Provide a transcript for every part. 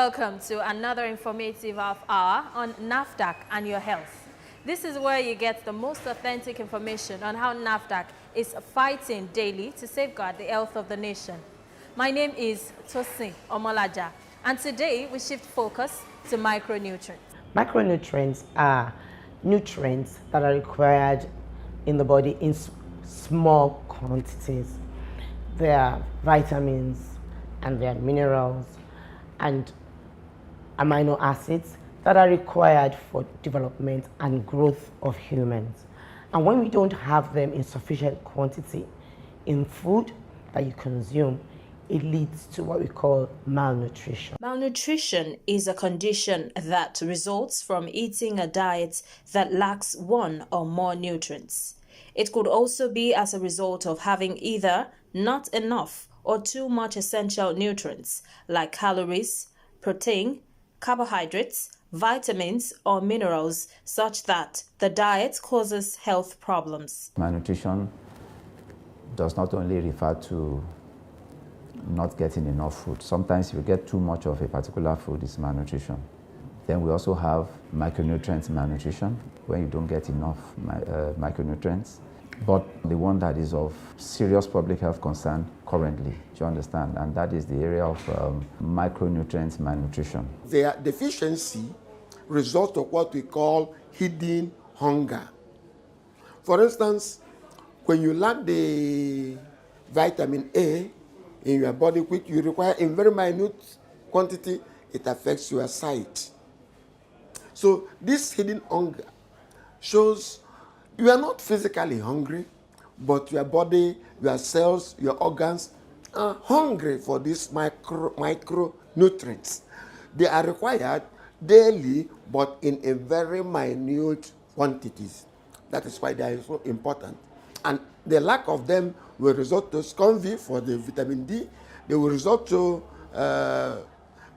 welcome to another informative half hour on NAFDAC and your health. This is where you get the most authentic information on how NAFDAC is fighting daily to safeguard the health of the nation. My name is Tosin Omolaja, and today we shift focus to micronutrients. Micronutrients are nutrients that are required in the body in small quantities. They are vitamins and they are minerals and amino acids that are required for development and growth of humans. And when we don't have them in sufficient quantity in food that you consume, it leads to what we call malnutrition. Malnutrition is a condition that results from eating a diet that lacks one or more nutrients. It could also be as a result of having either not enough or too much essential nutrients like calories, protein, carbohydrates, vitamins, or minerals, such that the diet causes health problems. Malnutrition does not only refer to not getting enough food. Sometimes if you get too much of a particular food, it's malnutrition. Then we also have micronutrient malnutrition, when you don't get enough micronutrients. But the one that is of serious public health concern currently, do you understand? And that is the area of micronutrient malnutrition. Their deficiency results of what we call hidden hunger. For instance, when you lack the vitamin A in your body, which you require in very minute quantity, it affects your sight. So this hidden hunger shows you are not physically hungry, but your body, your cells, your organs are hungry for these micronutrients. They are required daily, but in a very minute quantities. That is why they are so important. And the lack of them will result to scurvy for the vitamin D. They will result to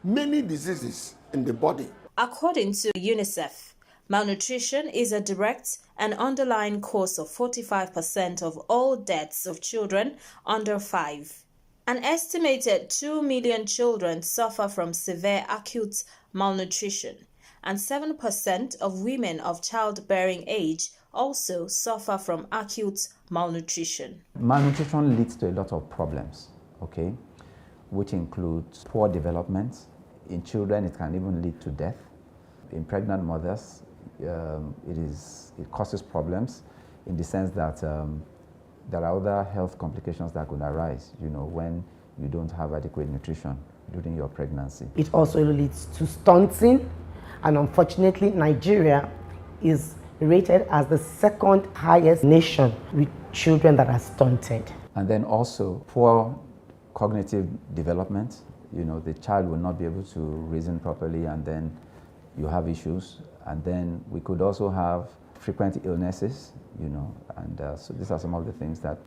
many diseases in the body. According to UNICEF, malnutrition is a direct and underlying cause of 45% of all deaths of children under 5. An estimated 2 million children suffer from severe acute malnutrition, and 7% of women of childbearing age also suffer from acute malnutrition. Malnutrition leads to a lot of problems, okay, which includes poor development. In children, it can even lead to death. In pregnant mothers, it causes problems in the sense that there are other health complications that could arise, when you don't have adequate nutrition during your pregnancy. It also leads to stunting, and unfortunately, Nigeria is rated as the second highest nation with children that are stunted. And then also poor cognitive development. The child will not be able to reason properly, and then you have issues. And then we could also have frequent illnesses, and so these are some of the things that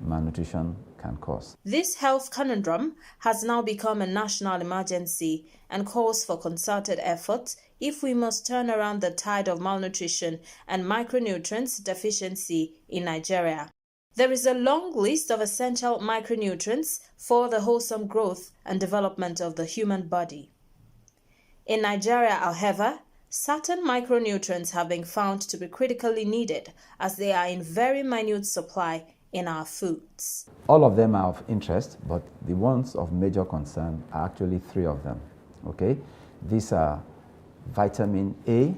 malnutrition can cause. This health conundrum has now become a national emergency and calls for concerted effort if we must turn around the tide of malnutrition and micronutrients deficiency in Nigeria. There is a long list of essential micronutrients for the wholesome growth and development of the human body. In Nigeria, however, certain micronutrients have been found to be critically needed as they are in very minute supply in our foods. All of them are of interest, but the ones of major concern are actually 3 of them, okay? These are vitamin A,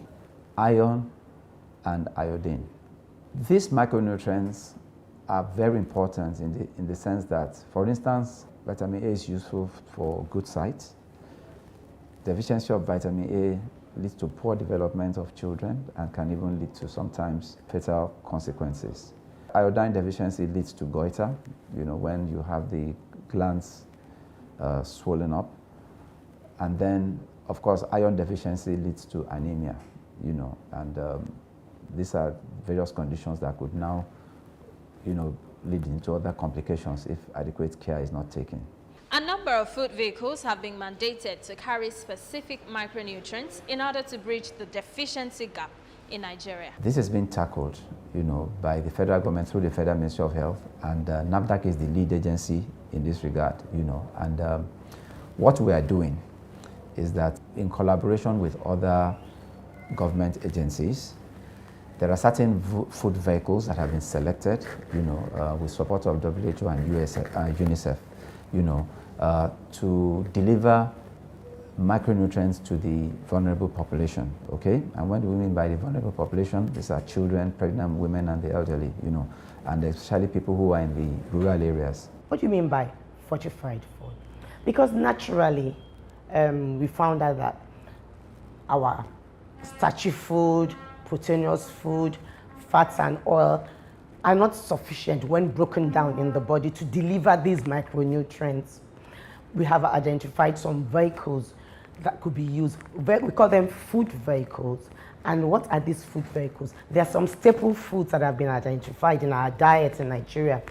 iron, and iodine. These micronutrients are very important in the sense that, for instance, vitamin A is useful for good sight. Deficiency of vitamin A leads to poor development of children and can even lead to sometimes fatal consequences. Iodine deficiency leads to goiter, when you have the glands swollen up. And then, of course, iron deficiency leads to anemia, and these are various conditions that could now, lead into other complications if adequate care is not taken. A number of food vehicles have been mandated to carry specific micronutrients in order to bridge the deficiency gap in Nigeria. This has been tackled, by the federal government through the Federal Ministry of Health, and NAFDAC is the lead agency in this regard, and what we are doing is that in collaboration with other government agencies, there are certain food vehicles that have been selected, with support of WHO and UNICEF, to deliver micronutrients to the vulnerable population, okay? And what do we mean by the vulnerable population? These are children, pregnant women, and the elderly, and especially people who are in the rural areas. What do you mean by fortified food? Because naturally, we found out that our starchy food, proteinous food, fats and oil are not sufficient when broken down in the body to deliver these micronutrients. We have identified some vehicles that could be used. We call them food vehicles. And what are these food vehicles? There are some staple foods that have been identified in our diet in Nigeria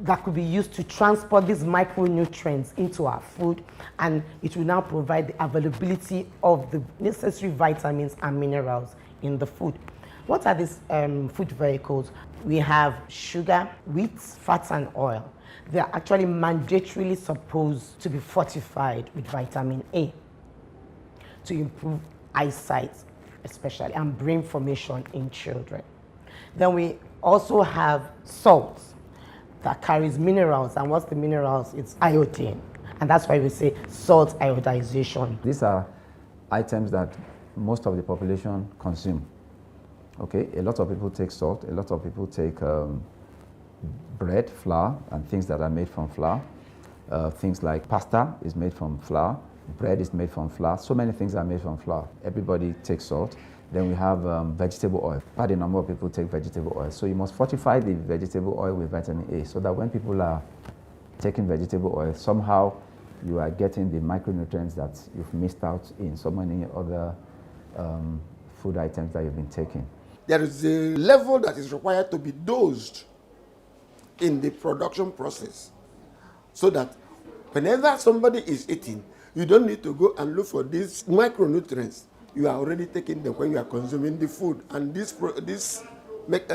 that could be used to transport these micronutrients into our food, and it will now provide the availability of the necessary vitamins and minerals in the food. What are these food vehicles? We have sugar, wheat, fats, and oil. They are actually mandatorily supposed to be fortified with vitamin A to improve eyesight, especially, and brain formation in children. Then we also have salt that carries minerals, and what's the minerals? It's iodine, and that's why we say salt iodization. These are items that most of the population consume. Okay, a lot of people take salt, a lot of people take bread, flour, and things that are made from flour. Things like pasta is made from flour, bread is made from flour, so many things are made from flour. Everybody takes salt. Then we have vegetable oil. Quite a number of people take vegetable oil. So you must fortify the vegetable oil with vitamin A so that when people are taking vegetable oil, somehow you are getting the micronutrients that you've missed out in so many other food items that you've been taking. There is a level that is required to be dosed in the production process so that whenever somebody is eating, you don't need to go and look for these micronutrients. You are already taking them when you are consuming the food. And this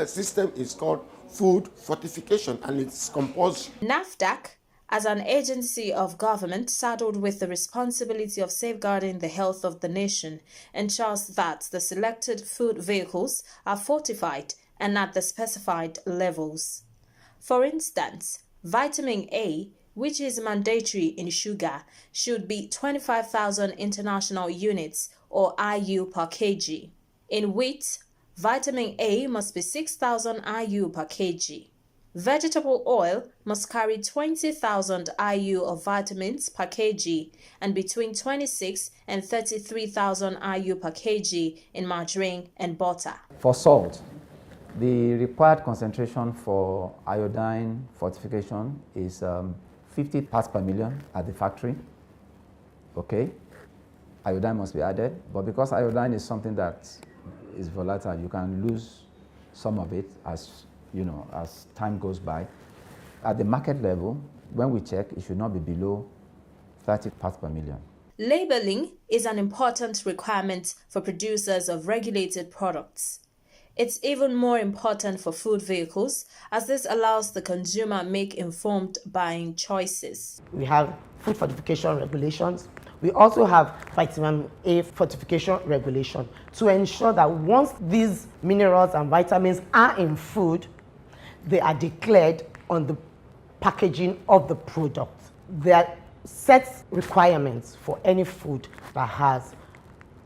system is called food fortification, and it's compulsory. NAFDAC, as an agency of government saddled with the responsibility of safeguarding the health of the nation, ensures that the selected food vehicles are fortified and at the specified levels. For instance, vitamin A, which is mandatory in sugar, should be 25,000 international units or IU per kg. In wheat, vitamin A must be 6,000 IU per kg. Vegetable oil must carry 20,000 IU of vitamins per kg and between 26 and 33,000 IU per kg in margarine and butter. For salt, the required concentration for iodine fortification is 50 parts per million at the factory. Okay, iodine must be added, but because iodine is something that is volatile, you can lose some of it as time goes by. At the market level, when we check, it should not be below 30 parts per million. Labeling is an important requirement for producers of regulated products. It's even more important for food vehicles, as this allows the consumer make informed buying choices. We have food fortification regulations. We also have vitamin A fortification regulation to ensure that once these minerals and vitamins are in food, they are declared on the packaging of the product. There are set requirements for any food that has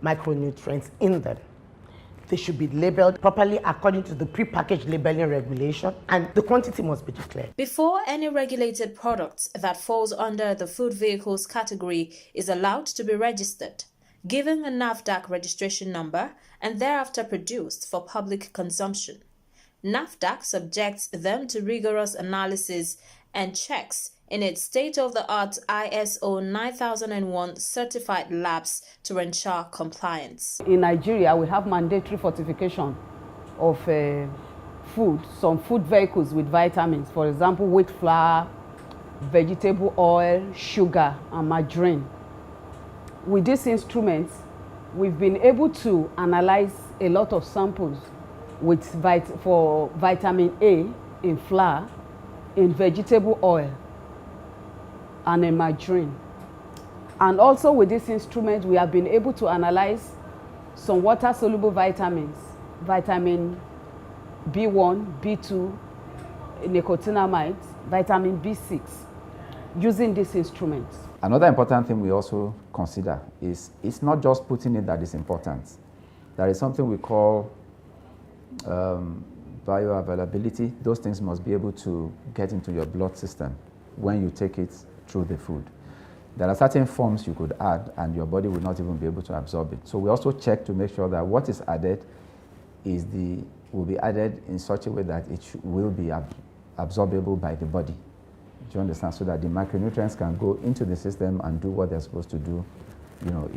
micronutrients in them. They should be labeled properly according to the prepackaged labeling regulation, and the quantity must be declared. Before any regulated product that falls under the food vehicles category is allowed to be registered, given a NAFDAC registration number, and thereafter produced for public consumption. NAFDAC subjects them to rigorous analysis and checks in its state-of-the-art ISO 9001 certified labs to ensure compliance. In Nigeria, we have mandatory fortification of food, some food vehicles with vitamins, for example, wheat flour, vegetable oil, sugar, and margarine. With these instruments, we've been able to analyze a lot of samples for vitamin A in flour, in vegetable oil, and in margarine. And also with this instrument, we have been able to analyze some water-soluble vitamins, vitamin B1, B2, nicotinamide, vitamin B6, using this instrument. Another important thing we also consider is it's not just putting it that is important. There is something we call bioavailability. Those things must be able to get into your blood system when you take it through the food. There are certain forms you could add and your body will not even be able to absorb it. So we also check to make sure that what is added will be added in such a way that it will be absorbable by the body. Do you understand? So that the micronutrients can go into the system and do what they're supposed to do, you know,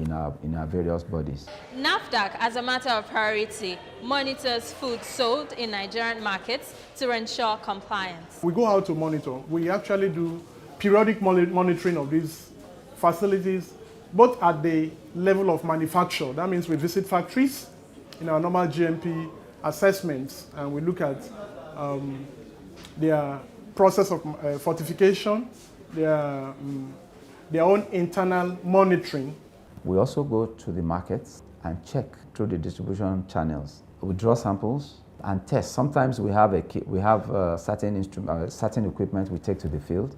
in our various bodies. NAFDAC, as a matter of priority, monitors food sold in Nigerian markets to ensure compliance. We go out to monitor. We actually do periodic monitoring of these facilities, both at the level of manufacture. That means we visit factories in our normal GMP assessments, and we look at their process of fortification, their own internal monitoring. We also go to the markets and check through the distribution channels. We draw samples and test. Sometimes we have certain equipment we take to the field,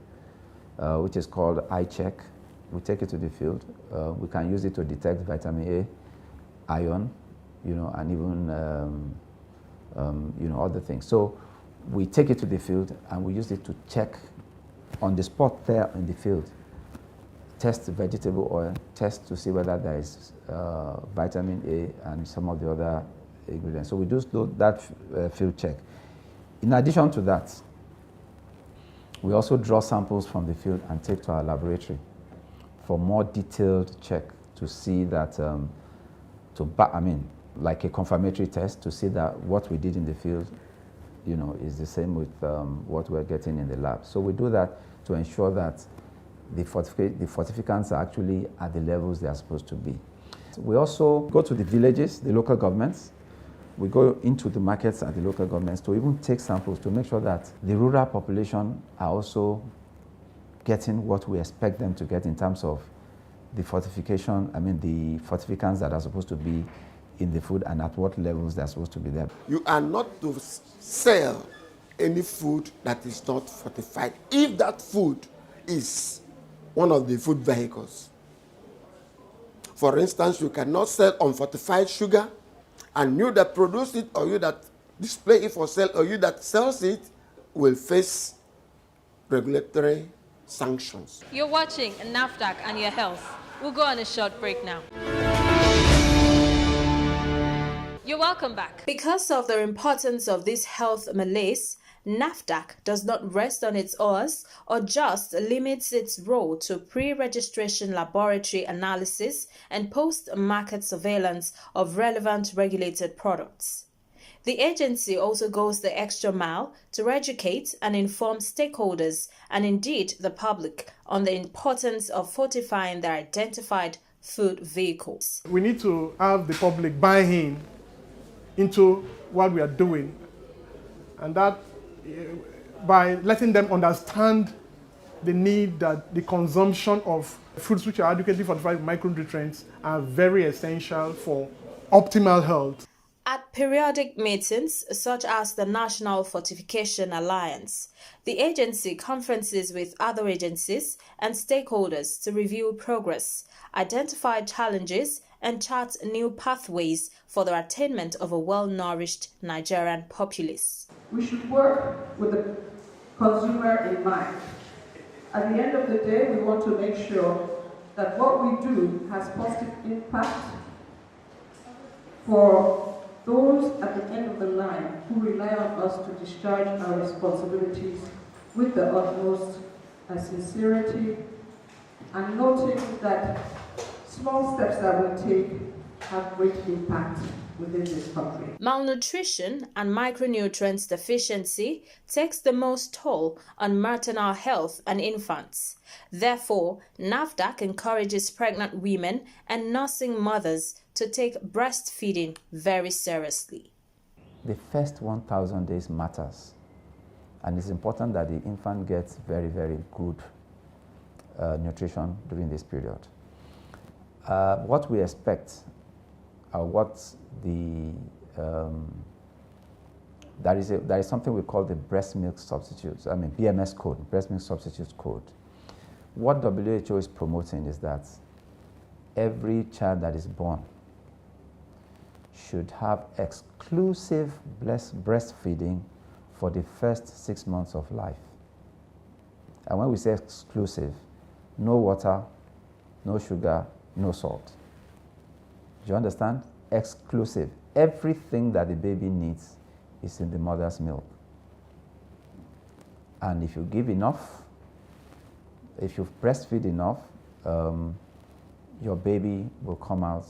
which is called eye check. We take it to the field. We can use it to detect vitamin A, iron, you know, and even you know, other things. So we take it to the field and we use it to check on the spot there in the field. Test the vegetable oil, test to see whether there is vitamin A and some of the other ingredients. So we do that field check. In addition to that, we also draw samples from the field and take to our laboratory for more detailed check to see that, like a confirmatory test to see that what we did in the field, you know, is the same with what we're getting in the lab. So we do that to ensure that the fortificants are actually at the levels they are supposed to be. We also go to the villages, the local governments. We go into the markets at the local governments to even take samples to make sure that the rural population are also getting what we expect them to get in terms of the fortification, the fortificants that are supposed to be in the food and at what levels they're supposed to be there. You are not to sell any food that is not fortified if that food is one of the food vehicles. For instance, you cannot sell unfortified sugar, and you that produce it or you that display it for sale or you that sells it will face regulatory sanctions. You're watching NAFDAC and Your Health. We'll go on a short break now. You're welcome back. Because of the importance of this health malaise, NAFDAC does not rest on its oars or just limits its role to pre-registration laboratory analysis and post-market surveillance of relevant regulated products. The agency also goes the extra mile to educate and inform stakeholders and indeed the public on the importance of fortifying their identified food vehicles. We need to have the public buy in into what we are doing, and that by letting them understand the need that the consumption of foods which are adequately fortified with micronutrients are very essential for optimal health. At periodic meetings, such as the National Fortification Alliance, the agency conferences with other agencies and stakeholders to review progress, identify challenges, and chart new pathways for the attainment of a well-nourished Nigerian populace. We should work with the consumer in mind. At the end of the day, we want to make sure that what we do has positive impact for those at the end of the line who rely on us to discharge our responsibilities with the utmost sincerity, and noting that small steps that we take have great impact within this country. Malnutrition and micronutrients deficiency takes the most toll on maternal health and infants. Therefore, NAFDAC encourages pregnant women and nursing mothers to take breastfeeding very seriously. The first 1,000 days matters, and it's important that the infant gets very, very good nutrition during this period. What we expect, what there is something we call the breast milk substitutes, BMS code, breast milk substitutes code. What WHO is promoting is that every child that is born should have exclusive breastfeeding for the first 6 months of life. And when we say exclusive, no water, no sugar, no salt. Do you understand? Exclusive. Everything that the baby needs is in the mother's milk. And if you give enough, if you breastfeed enough, your baby will come out,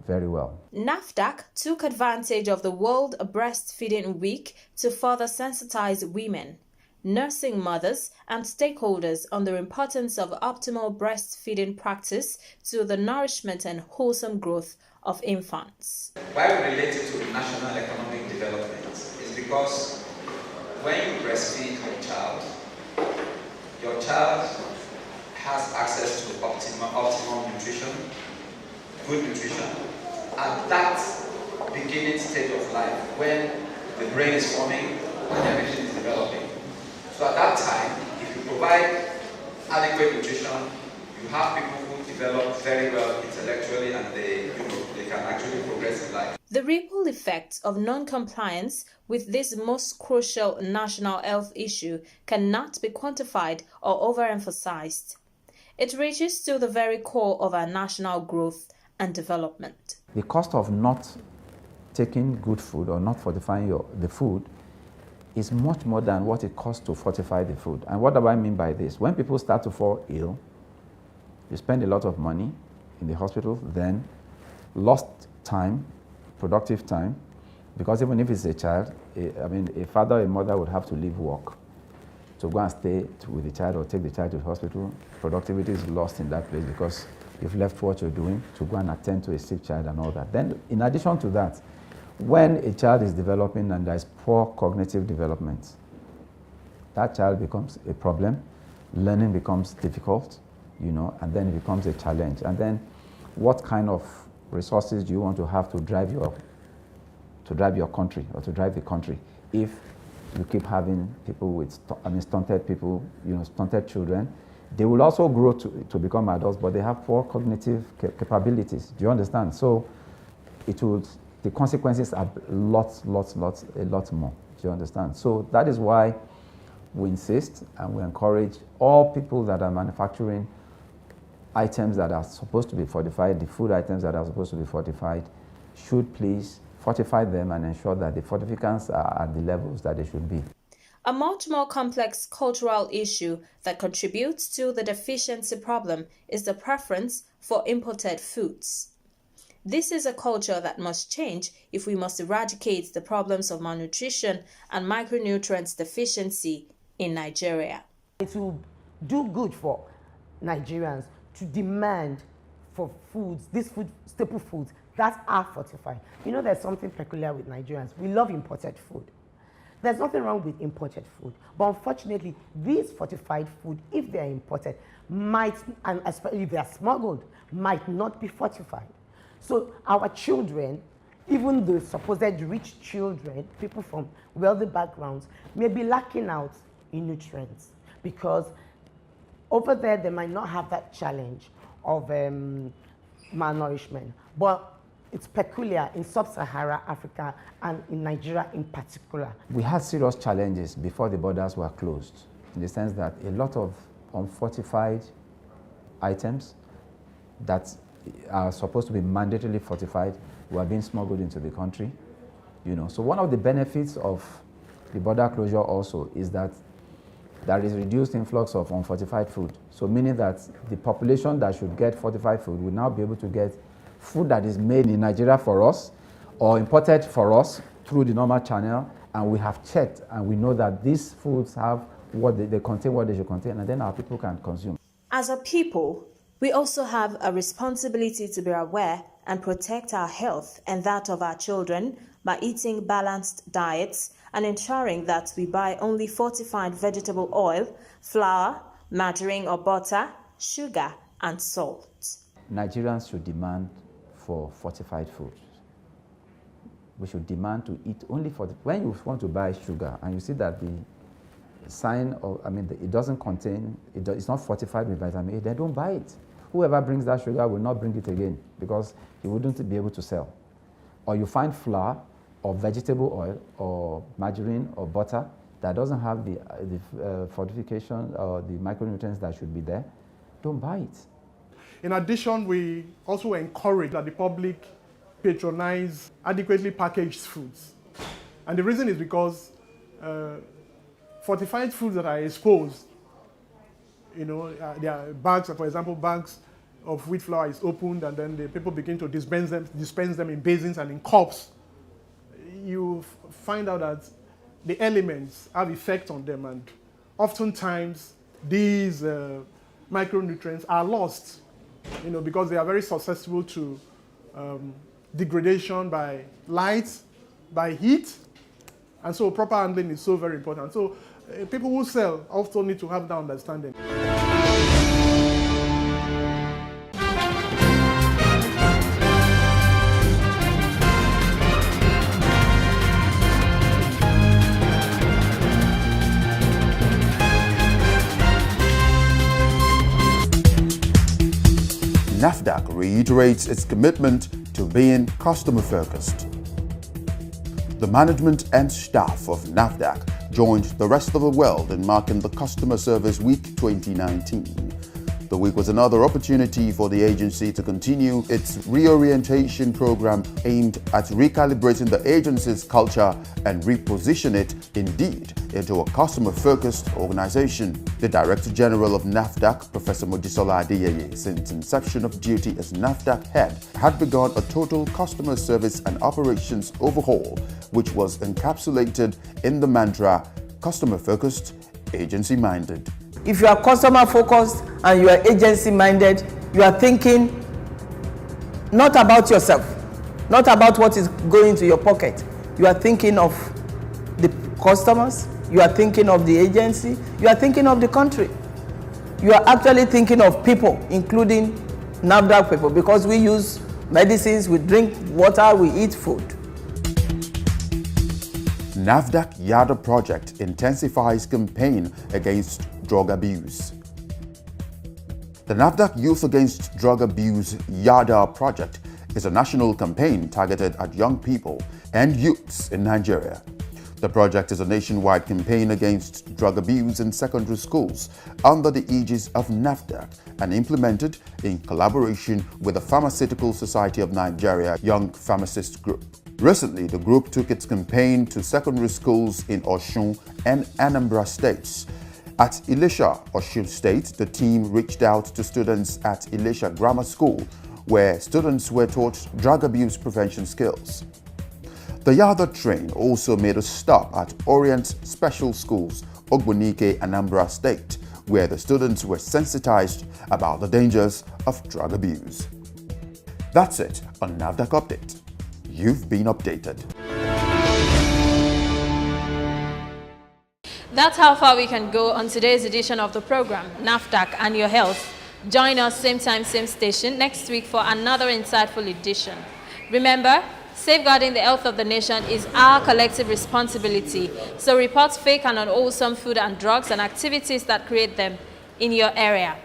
very well. NAFDAC took advantage of the World Breastfeeding Week to further sensitize women, nursing mothers, and stakeholders on the importance of optimal breastfeeding practice to the nourishment and wholesome growth of infants. Why we relate it to national economic development is because when you breastfeed your child has access to optimal nutrition, good nutrition, at that beginning stage of life when the brain is forming and everything is developing. So at that time, if you provide adequate nutrition, you have people who develop very well intellectually and they can actually progress in life. The ripple effects of non-compliance with this most crucial national health issue cannot be quantified or overemphasized. It reaches to the very core of our national growth and development. The cost of not taking good food or not fortifying the food is much more than what it costs to fortify the food. And what do I mean by this? When people start to fall ill, you spend a lot of money in the hospital, then lost time, productive time, because even if it's a child, a father or a mother would have to leave work to go and stay with the child or take the child to the hospital. Productivity is lost in that place because you've left what you're doing to go and attend to a sick child and all that. Then, in addition to that, when a child is developing and there's poor cognitive development, that child becomes a problem, learning becomes difficult, and then it becomes a challenge. And then what kind of resources do you want to have to drive your country or to drive the country if you keep having people with stunted people, stunted children? They will also grow to become adults, but they have poor cognitive capabilities. Do you understand? So the consequences are a lot more. Do you understand? So that is why we insist and we encourage all people that are manufacturing items that are supposed to be fortified, the food items that are supposed to be fortified, should please fortify them and ensure that the fortificants are at the levels that they should be. A much more complex cultural issue that contributes to the deficiency problem is the preference for imported foods. This is a culture that must change if we must eradicate the problems of malnutrition and micronutrients deficiency in Nigeria. It will do good for Nigerians to demand for foods, staple foods that are fortified. There's something peculiar with Nigerians. We love imported food. There's nothing wrong with imported food, but unfortunately, these fortified food, if they're imported, might, and especially if they're smuggled, might not be fortified. So our children, even the supposed rich children, people from wealthy backgrounds, may be lacking out in nutrients because over there they might not have that challenge of malnourishment. But it's peculiar in sub-Saharan Africa and in Nigeria in particular. We had serious challenges before the borders were closed, in the sense that a lot of unfortified items that are supposed to be mandatorily fortified were being smuggled into the country. So one of the benefits of the border closure also is that there is reduced influx of unfortified food. So meaning that the population that should get fortified food will now be able to get food that is made in Nigeria for us or imported for us through the normal channel, and we have checked and we know that these foods have what they contain, what they should contain, and then our people can consume. As a people, we also have a responsibility to be aware and protect our health and that of our children by eating balanced diets and ensuring that we buy only fortified vegetable oil, flour, margarine or butter, sugar, and salt. Nigerians should demand for fortified food. We should demand to eat only when you want to buy sugar and you see that the sign of, it doesn't contain, it's not fortified with vitamin A, then don't buy it. Whoever brings that sugar will not bring it again because he wouldn't be able to sell. Or you find flour or vegetable oil or margarine or butter that doesn't have the fortification or the micronutrients that should be there, don't buy it. In addition, we also encourage that the public patronize adequately packaged foods. And the reason is because fortified foods that are exposed, there are bags, for example, bags of wheat flour is opened and then the people begin to dispense them in basins and in cups. You find out that the elements have effect on them, and oftentimes these micronutrients are lost, because they are very susceptible to degradation by light, by heat, and so proper handling is so very important. So people who sell also need to have that understanding. NAFDAC reiterates its commitment to being customer-focused. The management and staff of NAFDAC joined the rest of the world in marking the Customer Service Week 2019. The week was another opportunity for the agency to continue its reorientation program aimed at recalibrating the agency's culture and reposition it, indeed, into a customer-focused organization. The Director General of NAFDAC, Professor Mojisola Adeyeye, since inception of duty as NAFDAC head, had begun a total customer service and operations overhaul, which was encapsulated in the mantra, customer-focused, agency-minded. If you are customer focused and you are agency minded, you are thinking not about yourself, not about what is going to your pocket. You are thinking of the customers, you are thinking of the agency, you are thinking of the country. You are actually thinking of people, including NAFDAC people, because we use medicines, we drink water, we eat food. NAFDAC YADA project intensifies campaign against drug abuse. The NAFDAC Youth Against Drug Abuse YADA project is a national campaign targeted at young people and youths in Nigeria. The project is a nationwide campaign against drug abuse in secondary schools under the aegis of NAFDAC and implemented in collaboration with the Pharmaceutical Society of Nigeria Young Pharmacist Group. Recently, the group took its campaign to secondary schools in Osun and Anambra states. At Ilesha, Osun State, the team reached out to students at Ilesha Grammar School, where students were taught drug abuse prevention skills. The YADA train also made a stop at Orient Special Schools, Ogbonike, Anambra State, where the students were sensitized about the dangers of drug abuse. That's it on NAFDAC Update. You've been updated. That's how far we can go on today's edition of the program, NAFDAC and Your Health. Join us same time, same station next week for another insightful edition. Remember, safeguarding the health of the nation is our collective responsibility. So report fake and unwholesome food and drugs and activities that create them in your area.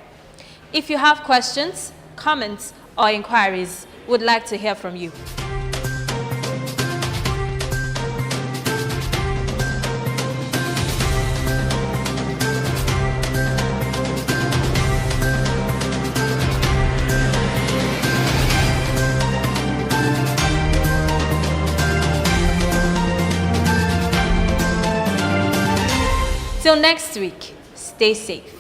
If you have questions, comments, or inquiries, we'd like to hear from you. Till next week, stay safe.